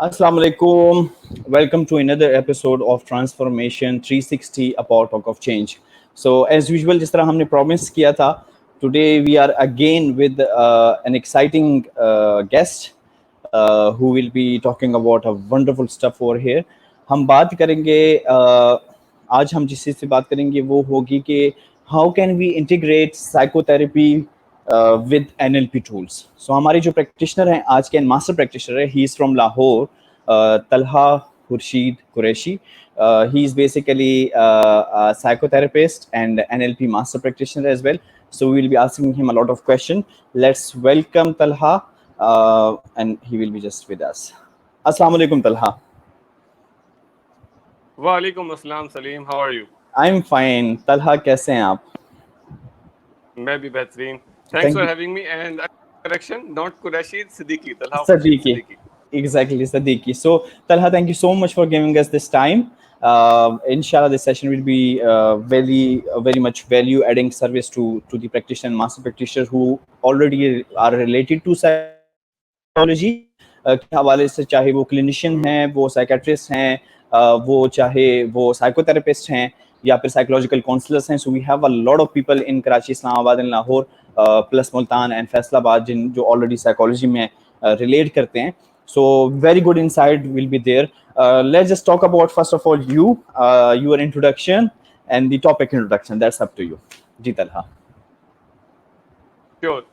Assalamu alaikum. Welcome to another episode of Transformation 360, a power talk of change. So as usual, जिस तरह हमने promise किया था, today we are again with an exciting guest who will be talking about a wonderful stuff over here. हम बात करेंगे आज हम जिस चीज़ से बात करेंगे वो होगी कि how can we integrate psychotherapy with NLP tools. So हमारे जो practitioner हैं आज के master practitioner है, he is from Lahore, Talha Khurshid Qureshi. He is basically a psychotherapist and NLP master practitioner as well. So we will be asking him a lot of questions. Let's welcome Talha, and he will be just with us. Assalamu alaikum, Talha. Walaikum assalam, Salim. How are you? I'm fine. Talha, कैसे हैं आप? मैं भी बेहतरीन. Thanks for having me. And correction, not Khurshid Siddiqui. Talha Siddiqui. Exactly, Siddiqui. So, Talha, thank you so much for giving us this time. Inshallah, this session will be very much value-adding service to the practitioner and master practitioners who already are related to psychology. के हवाले से चाहे वो clinician हैं, वो psychiatrist हैं, वो चाहे वो साइकोथेरेपिस्ट हैं या फिर साइकोलॉजिकल काउंसलर्स हैं. So we have a lot of people in Karachi, Islamabad and Lahore plus Multan and Faisalabad जिन जो ऑलरेडी साइकोलॉजी में रिलेट करते हैं. So very good insight will be there. Let's just talk about first of all your introduction and the topic introduction. That's up to you. Ji Talha. Sure.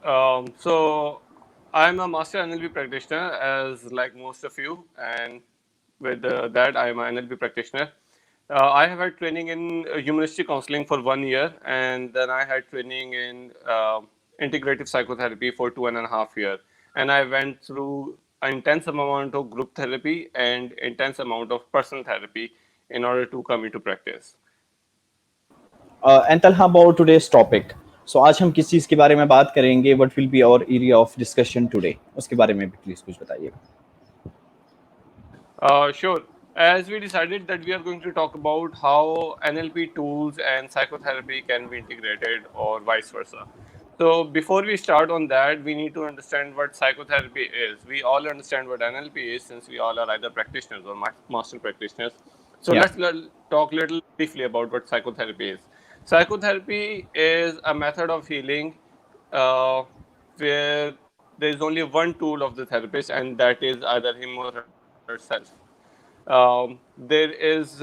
So I'm a master NLP practitioner, as like most of you, and with that I'm an NLP practitioner. I have had training in humanistic counseling for 1 year, and then I had training in integrative psychotherapy for 2.5 years, and I went through an intense amount of group therapy and intense amount of personal therapy in order to come into practice. And Talha, about today's topic. So आज हम किस चीज़ के बारे में बात करेंगे? What will be our area of discussion today? उसके बारे में भी please कुछ बताइए. Sure. As we decided that we are going to talk about how NLP tools and psychotherapy can be integrated or vice versa. So before we start on that, we need to understand what psychotherapy is. We all understand what NLP is since we all are either practitioners or master practitioners. So let's talk a little briefly about what psychotherapy is. Psychotherapy is a method of healing where there is only one tool of the therapist, and that is either him or herself. There is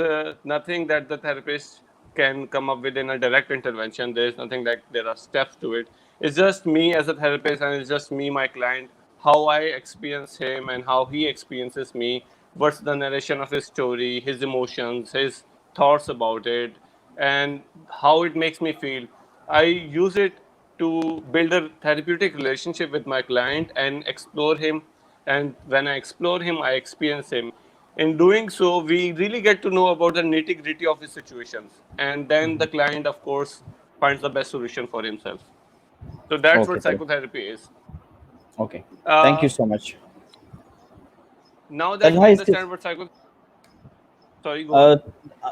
nothing that the therapist can come up with in a direct intervention. There is nothing like there are steps to it. It's just me as a therapist, and it's just me, my client, how I experience him and how he experiences me. What's the narration of his story, his emotions, his thoughts about it, and how it makes me feel. I use it to build a therapeutic relationship with my client and explore him. And when I explore him, I experience him. In doing so, we really get to know about the nitty-gritty of his situations. And then the client, of course, finds the best solution for himself. So that's what psychotherapy is. Okay. Thank you so much. Now that we understand what psychotherapy... Sorry, go on.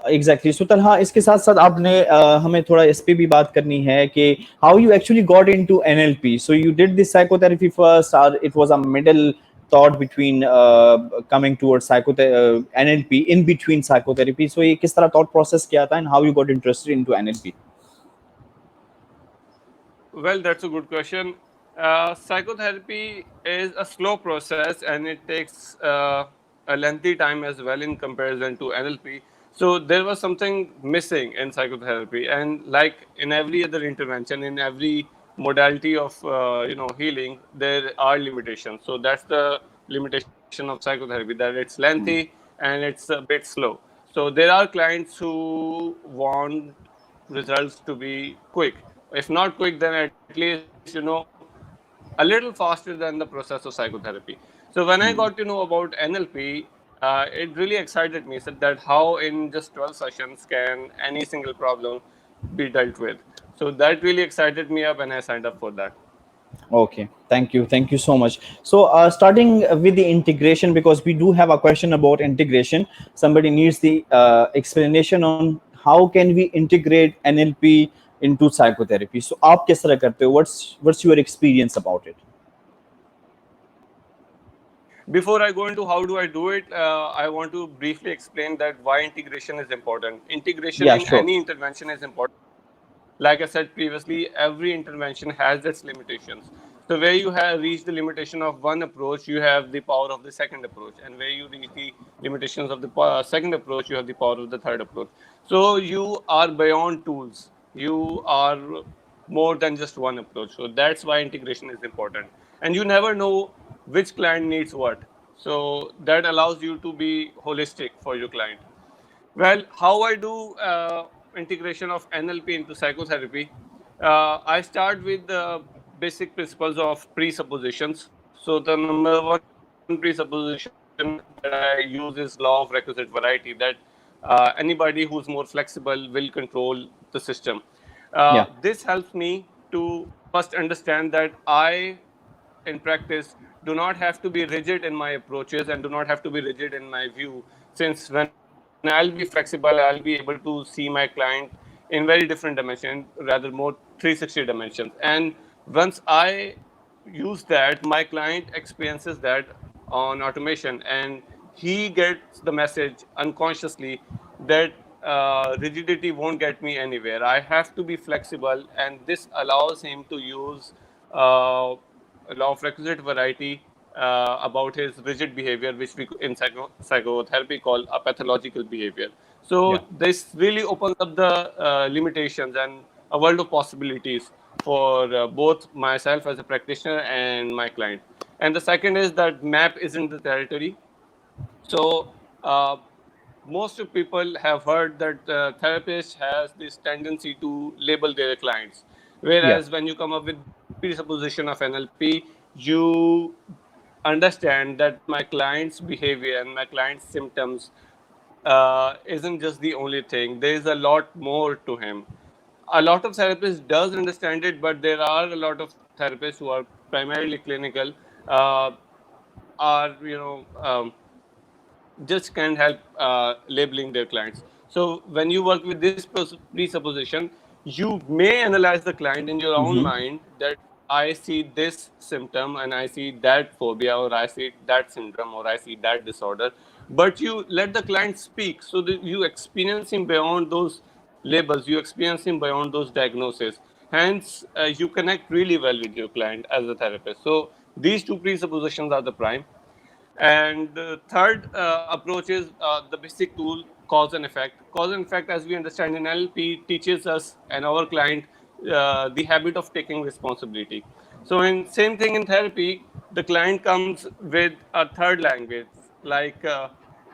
Exactly. So Talha, इसके साथ साथ आपने हमें थोड़ा इस पे भी बात करनी है कि how you actually got into NLP. So you did this psychotherapy first, or it was a middle thought between coming towards NLP in between psychotherapy. So ये किस तरह thought process किया था and how you got interested into NLP? Well, that's a good question. Psychotherapy is a slow process, and it takes a lengthy time as well in comparison to NLP. So there was something missing in psychotherapy, and like in every other intervention, in every modality of healing, there are limitations. So that's the limitation of psychotherapy, that it's lengthy and it's a bit slow. So there are clients who want results to be quick. If not quick, then at least a little faster than the process of psychotherapy. So when I got to know about NLP, it really excited me. Said that how in just 12 sessions can any single problem be dealt with. So that really excited me up, and I signed up for that. Okay, thank you so much. So starting with the integration, because we do have a question about integration. Somebody needs the explanation on how can we integrate NLP into psychotherapy. So आप किस तरह करते हो? What's your experience about it? Before I go into how do I do it, I want to briefly explain that why integration is important. Integration Yeah, in sure. any intervention is important. Like I said previously, every intervention has its limitations. So where you have reached the limitation of one approach, you have the power of the second approach, and where you reach the limitations of the second approach, you have the power of the third approach. So you are beyond tools. You are more than just one approach. So that's why integration is important. And you never know which client needs what. So that allows you to be holistic for your client. Well, how I do integration of NLP into psychotherapy? I start with the basic principles of presuppositions. So the number one presupposition that I use is law of requisite variety. That anybody who's more flexible will control the system. This helps Yeah. me to first understand that I in practice do not have to be rigid in my approaches and do not have to be rigid in my view, since when I'll be flexible I'll be able to see my client in very different dimensions, rather more 360 dimensions. And once I use that, my client experiences that on automation, and he gets the message unconsciously that rigidity won't get me anywhere. I have to be flexible, and this allows him to use law of requisite variety about his rigid behavior, which we in psychotherapy call a pathological behavior. Yeah. So this really opens up the limitations and a world of possibilities for both myself as a practitioner and my client. And the second is that map isn't the territory. So most of people have heard that therapist has this tendency to label their clients, Yeah. whereas when you come up with the presupposition of NLP, you understand that my client's behavior and my client's symptoms isn't just the only thing. There is a lot more to him. A lot of therapists does understand it, but there are a lot of therapists who are primarily clinical, uh, are just can't help labeling their clients. So when you work with this presupposition, you may analyze the client in your own Mm-hmm. mind that I see this symptom and I see that phobia or I see that syndrome or I see that disorder. But you let the client speak so that you experience him beyond those labels, you experience him beyond those diagnoses. Hence, you connect really well with your client as a therapist. So these two presuppositions are the prime. And the third approach is the basic tool cause and effect. Cause and effect, as we understand in NLP, teaches us and our client the habit of taking responsibility. So, in same thing in therapy, the client comes with a third language, like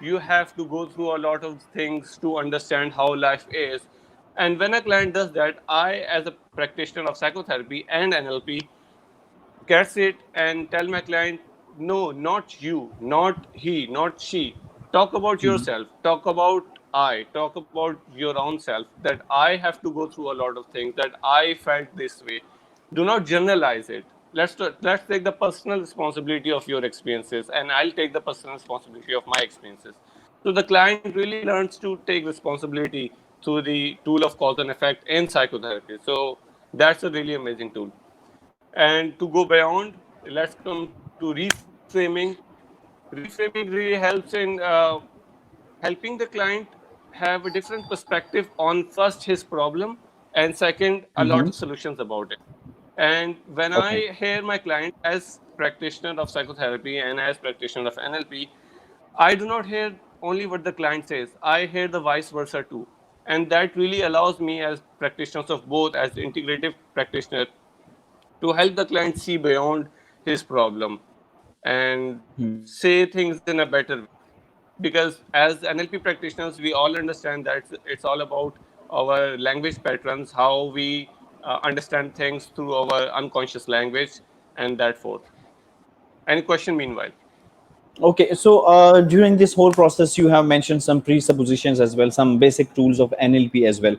you have to go through a lot of things to understand how life is. And when a client does that, I, as a practitioner of psychotherapy and NLP, gets it and tell my client, no, not you, not he, not she. Talk about Mm-hmm. yourself. Talk about I. Talk about your own self. That I have to go through a lot of things. That I felt this way. Do not generalize it. Let's take the personal responsibility of your experiences, and I'll take the personal responsibility of my experiences. So the client really learns to take responsibility through the tool of cause and effect in psychotherapy. So that's a really amazing tool. And to go beyond, let's come to reframing. Reframing really helps in helping the client have a different perspective on first his problem and second a lot of Mm-hmm. solutions about it. And when Okay. I hear my client as practitioner of psychotherapy and as practitioner of NLP, I do not hear only what the client says. I hear the vice versa too. And that really allows me as practitioners of both, as integrative practitioner, to help the client see beyond his problem and say things in a better way. Because as NLP practitioners, we all understand that it's all about our language patterns, how we understand things through our unconscious language, and that forth. Any question meanwhile? Okay, so during this whole process, you have mentioned some presuppositions as well, some basic tools of NLP as well.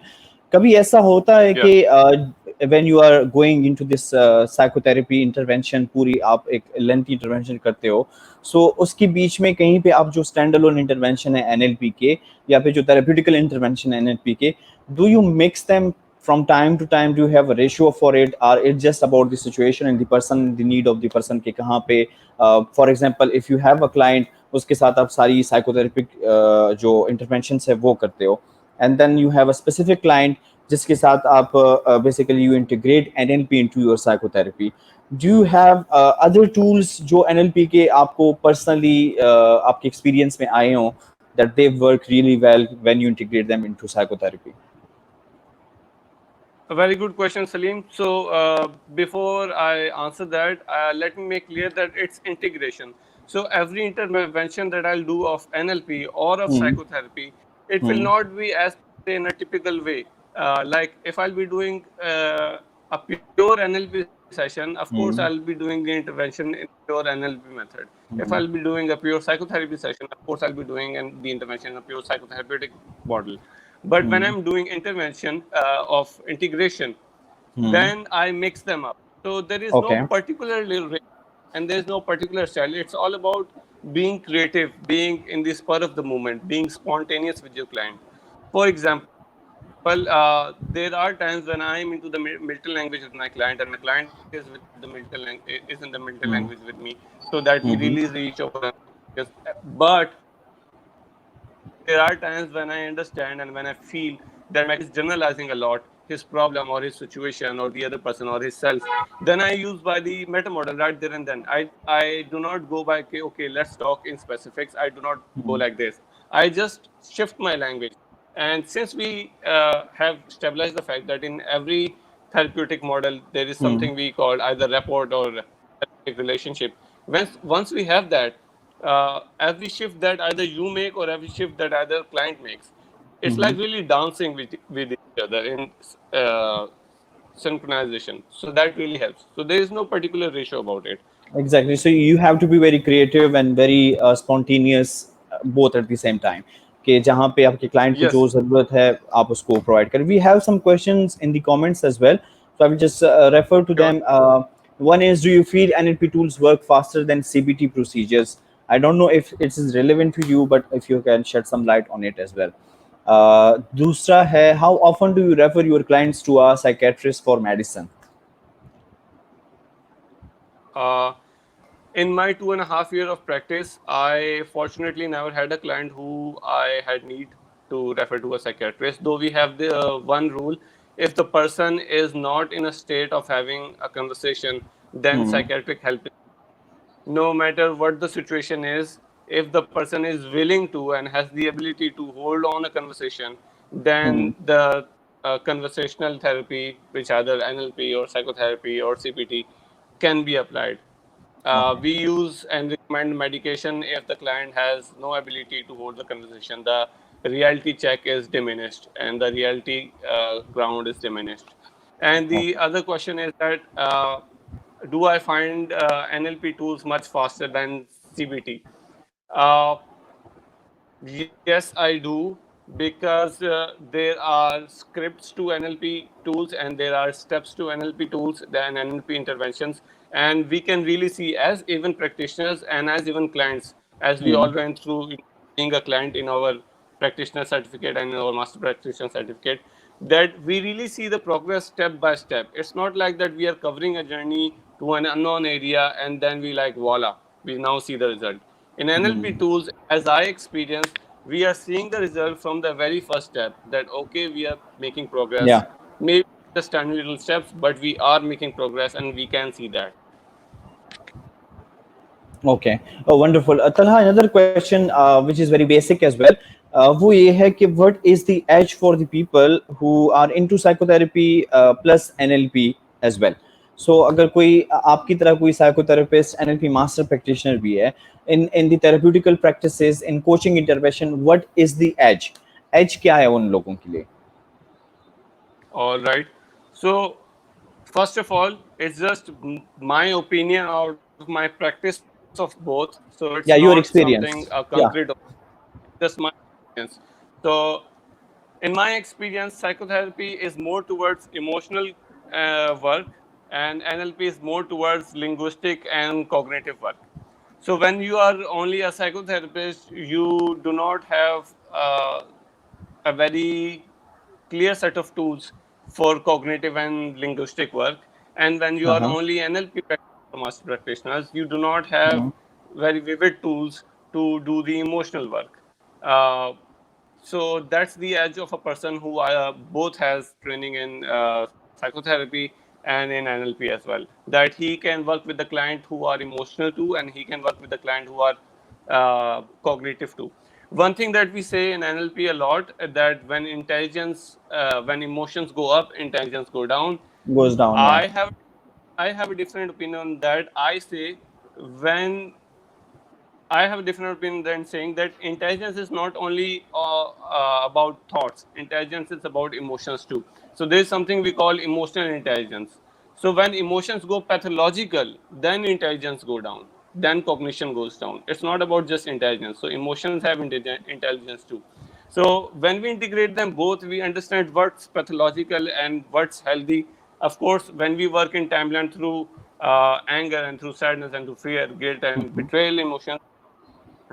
कभी ऐसा होता है Yeah. कि when you are going into this psychotherapy intervention, पूरी आप एक lengthy intervention करते हो, so उसके बीच में कहीं पे आप जो standalone intervention है NLP के या फिर जो therapeutical intervention है NLP के, do you mix them from time to time do you have a ratio for it, or it's just about the situation and the person, the need of the person के कहाँ पे for example if you have a client उसके साथ आप सारी psychotherapeutic जो interventions है वो करते हो, and then you have a specific client जिसके साथ आप basically you integrate NLP into your psychotherapy. Do you have other tools जो NLP के आपको personally आपके experience में आए हों that they work really well when you integrate them into psychotherapy? A very good question, Salim. So, before I answer that, let me make clear that it's integration. So, every intervention that I'll do of NLP or of Hmm. psychotherapy, it will Hmm. not be as in a typical way. Like if I'll be doing a pure NLP session, of course I'll be Hmm. doing the intervention in pure NLP method. If I'll be Hmm. doing a pure psychotherapy session, of course I'll be doing the intervention in a pure psychotherapeutic model. But when Hmm. I'm doing intervention of integration, Hmm. then I mix them up. So there is no Okay. particular and there is no particular style. It's all about being creative, being in the spur of the moment, being spontaneous with your client. For example, there are times when I am into the Milton language with my client, and my client is with the is in the Milton language Hmm. with me, so that we really Hmm. reach over. But there are times when I understand and when I feel that my client is generalizing a lot his problem or his situation or the other person or his self. Then I use by the meta model right there and then. I do not go by okay, let's talk in specifics. I do not go Hmm. like this. I just shift my language. And since we have stabilized the fact that in every therapeutic model there is Hmm. something we call either rapport or therapeutic relationship. Once we have that, every shift that either you make or every shift that either client makes, it's Hmm. like really dancing with each other in uh, synchronization. So that really helps. So there is no particular ratio about it. Exactly. So you have to be very creative and very spontaneous both at the same time. कि जहाँ पे आपके client को जो Yes. ज़रूरत है आप उसको provide करें. We have some questions in the comments as well. So I will just refer to Sure. them. One is, do you feel NLP tools work faster than CBT procedures? I don't know if it is relevant to you, but if you can shed some light on it as well. दूसरा है, how often do you refer your clients to a psychiatrist for medicine? Uh, in my 2.5 years of practice, I fortunately never had a client who I had need to refer to a psychiatrist. Though we have the one rule: if the person is not in a state of having a conversation, then Hmm. psychiatric help, no matter what the situation is, if the person is willing to and has the ability to hold on a conversation, Hmm. then the conversational therapy, which either NLP or psychotherapy or CPT, can be applied. Okay. We use and recommend medication if the client has no ability to hold the conversation. The reality check is diminished and the reality ground is diminished. And the Okay. other question is that do I find NLP tools much faster than CBT? Uh, yes, I do, because there are scripts to NLP tools and there are steps to NLP tools and NLP interventions. And we can really see, as even practitioners and as even clients, as we Hmm. all went through being a client in our practitioner certificate and in our master practitioner certificate, that we really see the progress step by step. It's not like that we are covering a journey to an unknown area and then we like, voila, we now see the result. In NLP Hmm. tools, as I experience, we are seeing the result from the very first step that, okay, we are making progress. Yeah. Maybe just tiny little steps, but we are making progress and we can see that. Okay. Oh, wonderful. Talha, another question, which is very basic as well. वो ये है कि what is the edge for the people who are into psychotherapy plus NLP as well? So अगर कोई आपकी तरह कोई psychotherapist, NLP master practitioner भी है, in the therapeutical practices, in coaching intervention, what is the edge? Edge क्या है उन लोगों के लिए? All right. So, first of all, it's just my opinion out of my practice of both. So, it's not Yeah, your something experience. concrete, Yeah. just my experience. So, in my experience, psychotherapy is more towards emotional work, and NLP is more towards linguistic and cognitive work. So, when you are only a psychotherapist, you do not have a very clear set of tools for cognitive and linguistic work. And when you are Uh-huh. only NLP master practitioners, you do not have very vivid tools to do the emotional work. Uh, so that's the edge of a person who both has training in psychotherapy and in NLP as well. That he can work with the client who are emotional too, and he can work with the client who are cognitive too. One thing that we say in NLP a lot that when emotions go up, intelligence go down. Goes down, yeah. I have I have a different opinion on that. I say when I have a different opinion than saying that intelligence is not only about thoughts. Intelligence is about emotions too. So there is something we call emotional intelligence. So when emotions go pathological, then intelligence go down. Then cognition goes down. It's not about just intelligence. So emotions have intelligence too. So when we integrate them both, we understand what's pathological and what's healthy. Of course, when we work in timeline through anger and through sadness and through fear, guilt and betrayal emotions,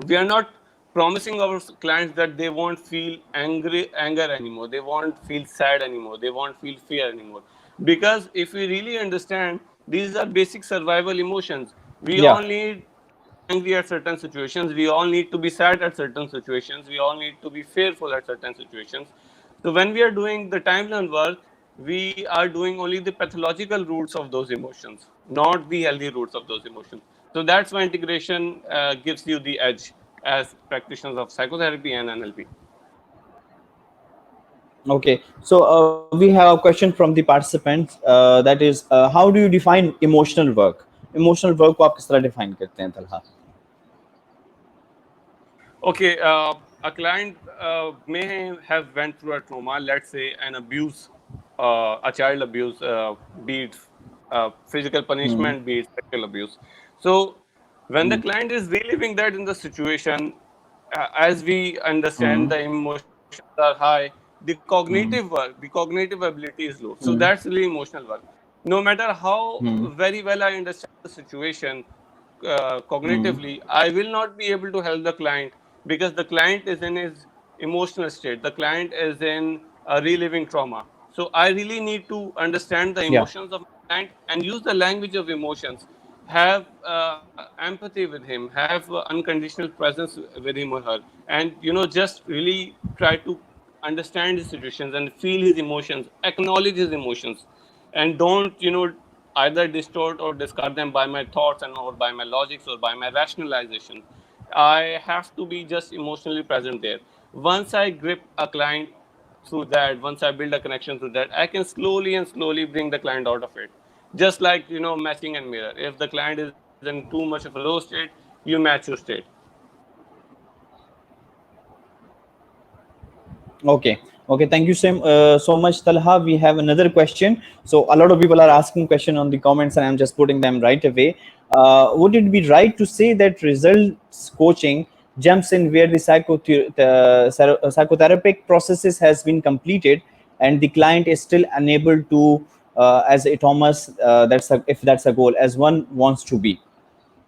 we are not promising our clients that they won't feel anger anymore, they won't feel sad anymore, they won't feel fear anymore. Because if we really understand, these are basic survival emotions. We all Yeah. need angry at certain situations, we all need to be sad at certain situations, we all need to be fearful at certain situations. So when we are doing the timeline work, we are doing only the pathological roots of those emotions, not the healthy roots of those emotions. So that's why integration gives you the edge as practitioners of psychotherapy and NLP. Okay. So we have a question from the participants. That is, how do you define emotional work? Emotional work को आप किस तरह define करते हैं, Talha? Okay, a client may have went through a trauma, let's say an abuse, a child abuse, be it physical punishment, be it sexual abuse. So when the client is reliving that in the situation, as we understand, the emotions are high, the cognitive work, the cognitive ability is low. So that's really emotional work. No matter how very well I understand the situation, cognitively, I will not be able to help the client because the client is in his emotional state. The client is in a reliving trauma. So I really need to understand the Yeah. emotions of my client and use the language of emotions. Have empathy with him. Have unconditional presence with him or her, and just really try to understand his situations and feel his emotions, acknowledge his emotions, and don't either distort or discard them by my thoughts and or by my logics or by my rationalization. I have to be just emotionally present there. Once I grip a client through that, once I build a connection through that, I can slowly and slowly bring the client out of it. Just like matching and mirror. If the client is in too much of a low state, you match your state. Okay. Okay. Thank you so much, Talha. We have another question. So a lot of people are asking question on the comments, and I'm just putting them right away. Would it be right to say that results coaching jumps in where the psychotherapeutic processes has been completed, and the client is still unable to, as a Thomas, if that's a goal, as one wants to be?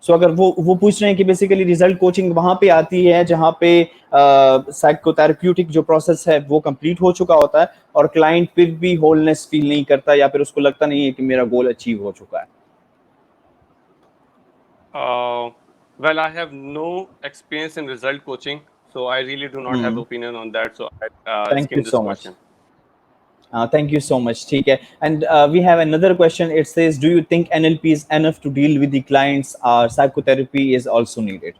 सो अगर वो पूछ रहे हैं कि basically result coaching वहां पे आती है जहां पे साइकोथेरेप्यूटिक जो प्रोसेस है वो कंप्लीट हो चुका होता है और क्लाइंट फिर भी होलनेस फील नहीं करता या फिर उसको लगता नहीं है कि मेरा गोल अचीव हो चुका है. Uh, well, I have no experience in result coaching, so I really do not have opinion on that. So I thank you skim this so much. question. Thank you so much. ठीक है. And we have another question. It says, do you think NLP is enough to deal with the clients, or psychotherapy is also needed?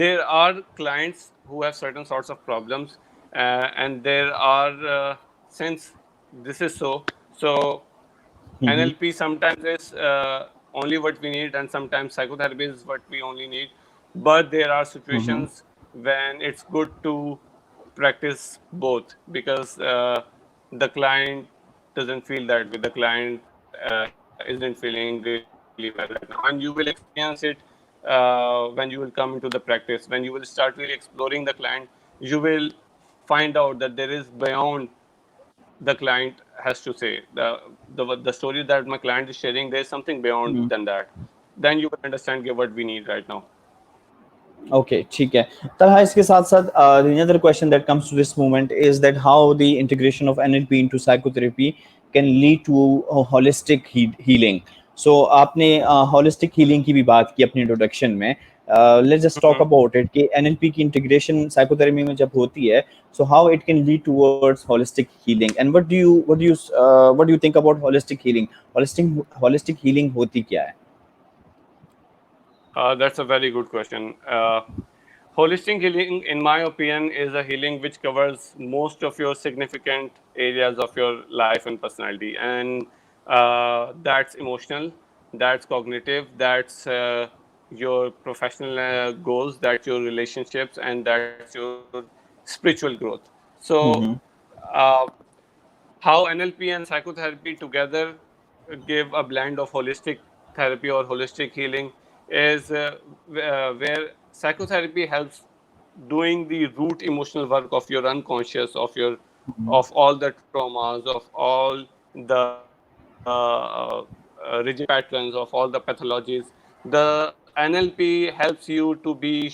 There are clients who have certain sorts of problems, and there are since this is so NLP sometimes is only what we need, and sometimes psychotherapy is what we only need. But there are situations when it's good to practice both because the client doesn't feel that way. The client isn't feeling really well right now, and you will experience it when you will come into the practice. When you will start really exploring the client, you will find out that there is beyond the client has to say. The story that my client is sharing, there's something beyond than that. Then you will understand what we need right now. Okay, ठीक है. Talha, इसके साथ साथ another question that comes to this moment is that how the integration of NLP into psychotherapy can lead to a holistic healing. So आपने holistic healing की भी बात की अपनी introduction में. Let's just talk Mhm. about it कि NLP की integration psychotherapy में जब होती है, so how it can lead towards holistic healing, and what do you think about holistic healing? Holistic healing होती क्या है? That's a very good question. Holistic healing, in my opinion, is a healing which covers most of your significant areas of your life and personality. And that's emotional, that's cognitive, that's your professional goals, that's your relationships, and that's your spiritual growth. So, Mm-hmm. uh, how NLP and psychotherapy together give a blend of holistic therapy or holistic healing is where psychotherapy helps doing the root emotional work of your unconscious, of all the traumas, of all the rigid patterns, of all the pathologies. The NLP helps you to be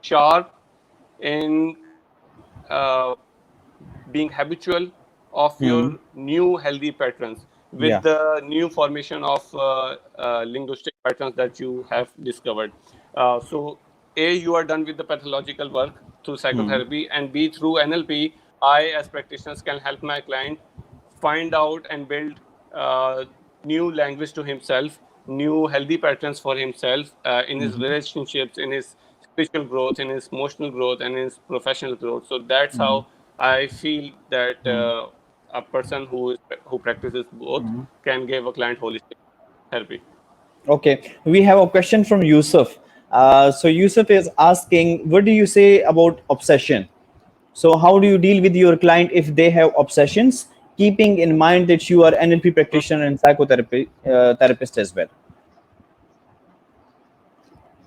sharp in being habitual of your new Mm-hmm. healthy patterns with the Yeah. new formation of linguistic patterns that you have discovered. So, A, you are done with the pathological work through Mm-hmm. psychotherapy, and B, through NLP, I, as practitioners, can help my client find out and build uh, new language to himself, new healthy patterns for himself in his Mm-hmm. relationships, in his spiritual growth, in his emotional growth, and in his professional growth. So that's how I feel that a person who practices both can give a client holistic therapy. Okay, we have a question from Yusuf. So Yusuf is asking, what do you say about obsession? So how do you deal with your client if they have obsessions, keeping in mind that you are NLP practitioner and psychotherapy therapist as well?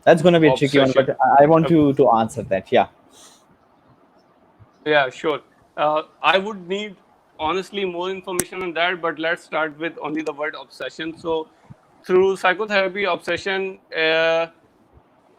That's going to be a tricky one, Obsession. but I want Uh, to answer that. Yeah. yeah, sure. I would need honestly more information on that, but let's start with only the word obsession. So, through psychotherapy, obsession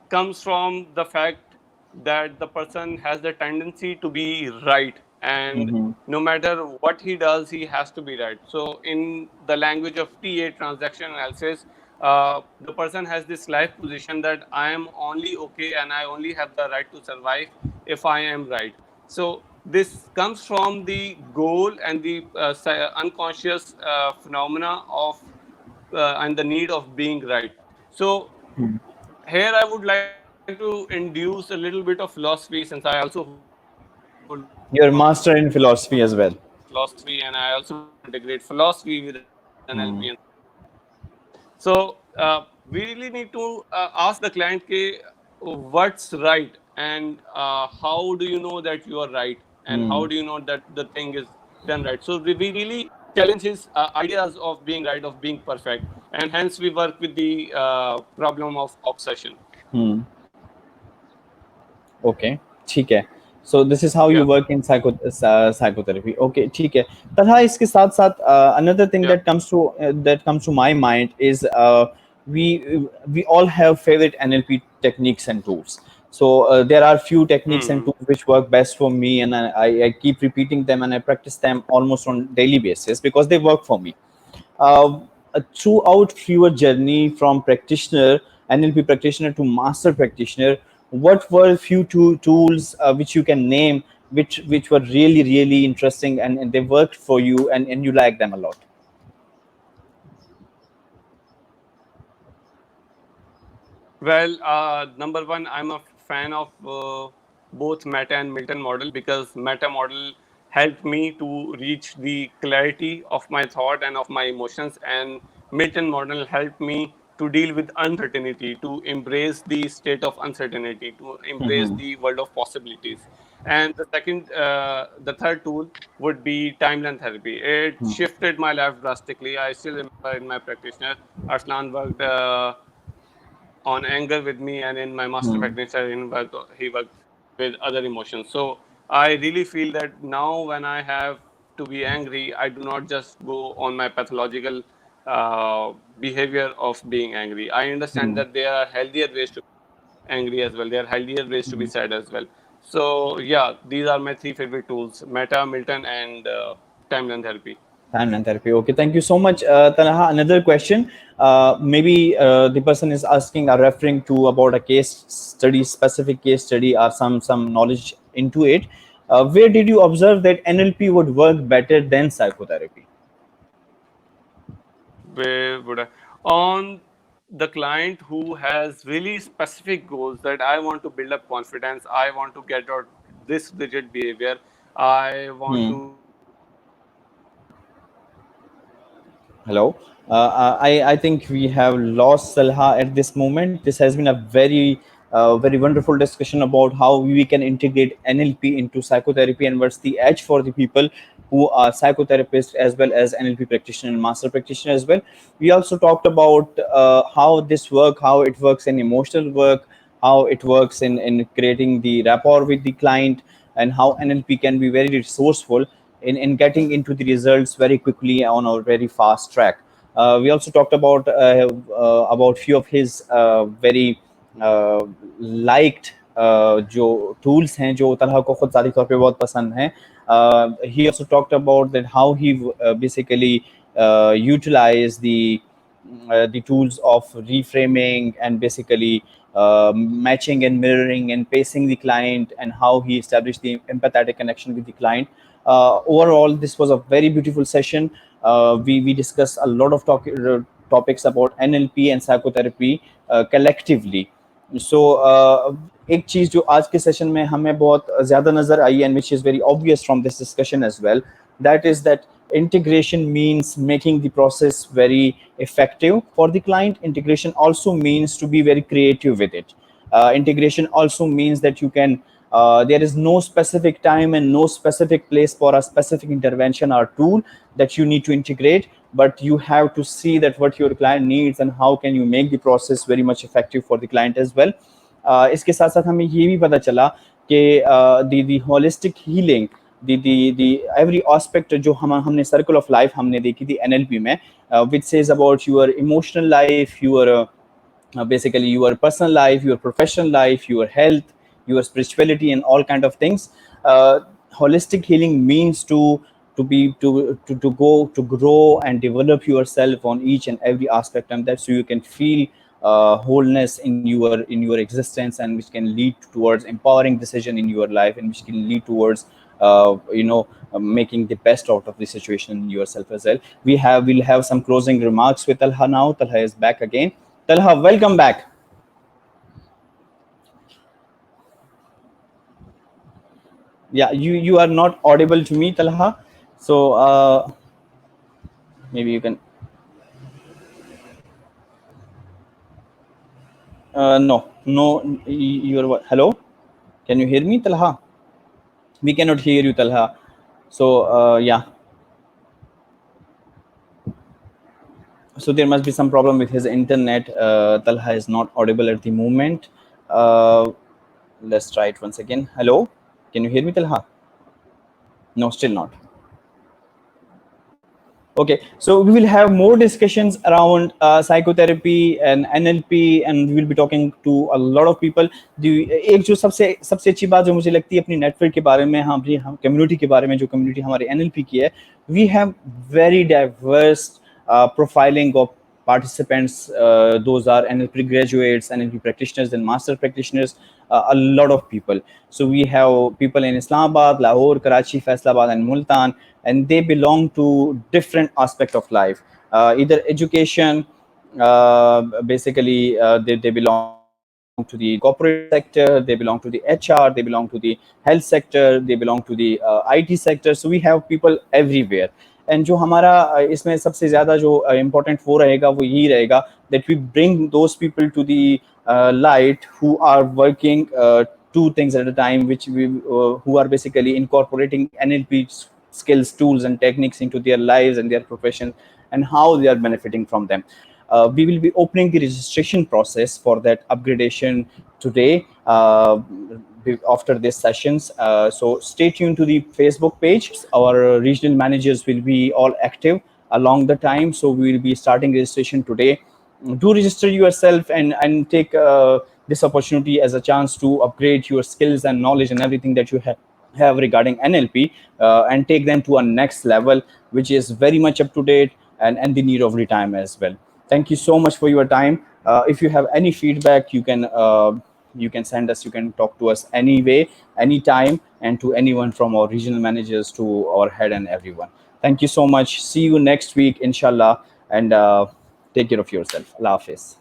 comes from the fact that the person has the tendency to be right, and Mm-hmm. no matter what he does, he has to be right. So in the language of ta, transaction analysis, the person has this life position that I am only okay and I only have the right to survive if I am right. So this comes from the goal and the unconscious phenomena of and the need of being right. So here I would like to induce a little bit of philosophy, since I also hold a master's degree in philosophy, and I You're a also master in integrate philosophy as well. philosophy with NLP and psychotherapy. So we really need to ask the client ke, what's right, and how do you know that you are right, and how do you know that the thing is done right. So we Hmm. really challenge his ideas of being right, of being perfect, and hence we work with the problem of obsession. Hmm. Okay, ठीक है. So this is Yeah. how you work in psychotherapy. Okay, ठीक है. तथा इसके साथ साथ another thing Yeah. that comes to my mind is we we all have favorite NLP techniques and tools. So there are few techniques and Hmm. tools which work best for me, and I keep repeating them and I practice them almost on daily basis because they work for me. Throughout your journey from practitioner, NLP practitioner to master practitioner, what were few tools which you can name, which were really interesting and they worked for you and you like them a lot? Well, number one, I'm a fan of both Meta and Milton model, because Meta model helped me to reach the clarity of my thought and of my emotions, and Milton model helped me to deal with uncertainty, to embrace the state of uncertainty, to embrace Mm-hmm. the world of possibilities. And the third tool would be timeline therapy. It shifted my life drastically. I still remember in my practitioner, Arslan worked on anger with me, and in my master practitioner he worked with other emotions. So I really feel that now when I have to be angry, I do not just go on my pathological behavior of being angry. I understand that there are healthier ways to be angry. angry as well. They are highly raised to be sad as well. So yeah, these are my three favorite tools: Meta, Milton, and timeline therapy. Timeline therapy. Okay, thank you so much, Talha. Another question. Maybe the person is asking or referring to about a case study, specific case study, or some knowledge into it. Where did you observe that NLP would work better than psychotherapy? Where would I on the client who has really specific goals that I want to build up confidence, I want to get out this rigid behavior, I want Hmm. to improve Hello. I think we have lost Salha at this moment. This has been a very wonderful discussion about how we can integrate NLP into psychotherapy and what's the edge for the people who are psychotherapists as well as NLP practitioner and master practitioner as well. We also talked about how this work, how it works in emotional work, how it works in creating the rapport with the client, and how NLP can be very resourceful in getting into the results very quickly on a very fast track. We also talked about few of his very liked जो tools हैं जो तलहा को खुद ज़ाती तौर पे बहुत पसंद हैं. He also talked about that how he basically utilize the tools of reframing and basically matching and mirroring and pacing the client, and how he established the empathetic connection with the client. Overall, this was a very beautiful session. We discussed a lot of topics about NLP and psychotherapy collectively. So एक चीज जो आज के session में हमें बहुत ज़्यादा नज़र आई and which is very obvious from this discussion as well, that is that integration means making the process very effective for the client. Integration also means to be very creative with it. Integration also means that you can there is no specific time and no specific place for a specific intervention or tool that you need to integrate, but you have to see that what your client needs and how can you make the process very much effective for the client as well. इसके साथ साथ हमें ये भी पता चला कि the holistic healing, the every aspect जो हमने circle of life हमने देखी थी NLP में, which says about your emotional life, your basically your personal life, your professional life, your health, your spirituality, and all kind of things. uh, Holistic healing means to go to grow and develop yourself on each and every aspect, and that so you can feel wholeness in your existence, and which can lead towards empowering decision in your life, and which can lead towards making the best out of the situation in yourself as well. We'll have some closing remarks with Talha now. Talha is back again. Talha, welcome back. Yeah, you are not audible to me, Talha. So maybe you can. No, no. You're what? Hello. Can you hear me, Talha? We cannot hear you, Talha. So yeah. So there must be some problem with his internet. Talha is not audible at the moment. Uh, let's try it once again. Hello. Can you hear me, Talha? No, still not. Okay, so we will have more discussions around psychotherapy and NLP, and we will be talking to a lot of people. एक जो सबसे सबसे अच्छी बात जो मुझे लगती है अपनी नेटवर्क के बारे में, हम कम्युनिटी के बारे में, जो कम्युनिटी हमारे NLP की है, we have very diverse profiling of participants. Those are NLP graduates, NLP practitioners, and master practitioners. A lot of people. So we have people in Islamabad, Lahore, Karachi, Faisalabad, and Multan, and they belong to different aspect of life. Either education, basically they belong to the corporate sector, they belong to the HR, they belong to the health sector, they belong to the IT sector. So we have people everywhere. And जो हमारा इसमें सबसे ज़्यादा जो important वो रहेगा वो यही रहेगा that we bring those people to the light who are working two things at a time, which we who are basically incorporating NLP skills, tools, and techniques into their lives and their profession, and how they are benefiting from them. We will be opening the registration process for that upgradation today. After these sessions, so stay tuned to the Facebook page. Our regional managers will be all active along the time, so we will be starting registration today. Do register yourself and take this opportunity as a chance to upgrade your skills and knowledge and everything that you have regarding NLP, and take them to a next level, which is very much up to date and the need of the time as well. Thank you so much for your time. If you have any feedback, you can send us, you can talk to us anyway, anytime, and to anyone from our regional managers to our head and everyone. Thank you so much. See you next week, inshallah, and take care of yourself. Allah Hafiz.